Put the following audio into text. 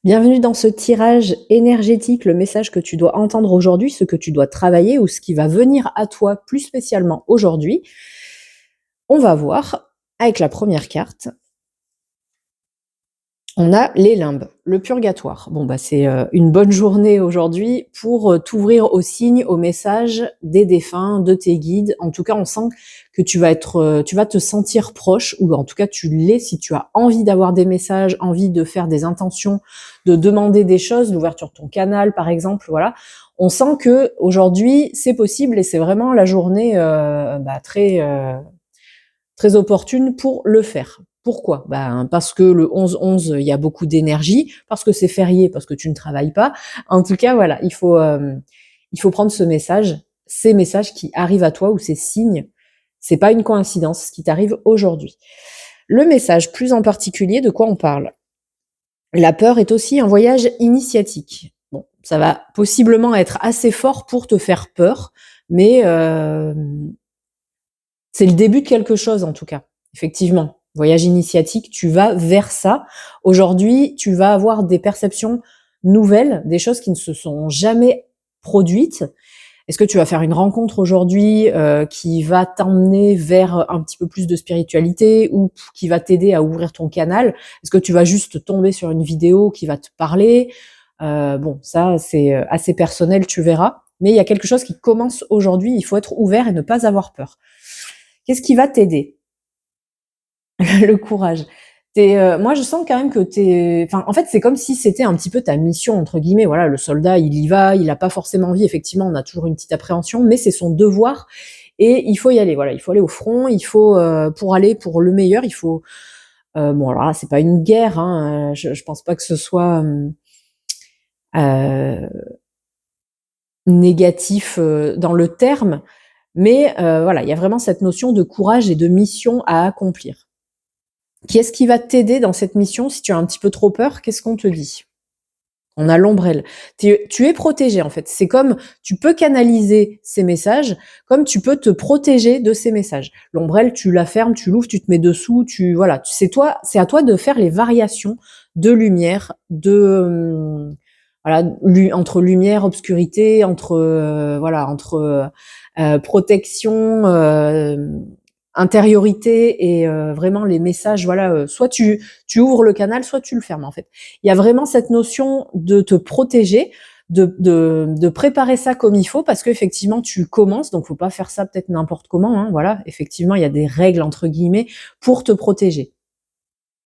Bienvenue dans ce tirage énergétique, le message que tu dois entendre aujourd'hui, ce que tu dois travailler ou ce qui va venir à toi plus spécialement aujourd'hui. On va voir avec la première carte. On a les limbes, le purgatoire. Bon, c'est une bonne journée aujourd'hui pour t'ouvrir aux signes, aux messages des défunts, de tes guides. En tout cas, on sent que tu vas te sentir proche, ou en tout cas tu l'es si tu as envie d'avoir des messages, envie de faire des intentions, de demander des choses, l'ouverture de ton canal par exemple, voilà. On sent que aujourd'hui c'est possible et c'est vraiment la journée très opportune pour le faire. Pourquoi? Parce que le 11-11, il y a beaucoup d'énergie, parce que c'est férié, parce que tu ne travailles pas. En tout cas, voilà, il faut prendre ces messages qui arrivent à toi ou ces signes. C'est pas une coïncidence, ce qui t'arrive aujourd'hui. Le message plus en particulier, de quoi on parle? La peur est aussi un voyage initiatique. Bon, ça va possiblement être assez fort pour te faire peur, mais c'est le début de quelque chose en tout cas. Effectivement, voyage initiatique, tu vas vers ça. Aujourd'hui, tu vas avoir des perceptions nouvelles, des choses qui ne se sont jamais produites. Est-ce que tu vas faire une rencontre aujourd'hui qui va t'emmener vers un petit peu plus de spiritualité ou qui va t'aider à ouvrir ton canal? Est-ce que tu vas juste tomber sur une vidéo qui va te parler? Bon, ça c'est assez personnel, tu verras. Mais il y a quelque chose qui commence aujourd'hui, il faut être ouvert et ne pas avoir peur. Qu'est-ce qui va t'aider? Le courage. Moi, je sens quand même que en fait, c'est comme si c'était un petit peu ta mission entre guillemets. Voilà, le soldat, il y va, il a pas forcément envie. Effectivement, on a toujours une petite appréhension, mais c'est son devoir et il faut y aller. Voilà, il faut aller au front. Il faut pour aller pour le meilleur, il faut. Bon, alors là, c'est pas une guerre. Hein, je pense pas que ce soit euh, négatif dans le terme, mais voilà, il y a vraiment cette notion de courage et de mission à accomplir. Qu'est-ce qui va t'aider dans cette mission si tu as un petit peu trop peur? Qu'est-ce qu'on te dit? On a l'ombrelle. Tu es protégé en fait. C'est comme tu peux canaliser ces messages, comme tu peux te protéger de ces messages. L'ombrelle, tu la fermes, tu l'ouvres, tu te mets dessous, voilà. C'est à toi de faire les variations de lumière, voilà, entre lumière, obscurité, entre protection. Intériorité et vraiment les messages, voilà, soit tu ouvres le canal, soit tu le fermes en fait. Il y a vraiment cette notion de te protéger, de préparer ça comme il faut parce qu'effectivement tu commences, donc faut pas faire ça peut-être n'importe comment, hein, voilà. Effectivement, il y a des règles entre guillemets pour te protéger.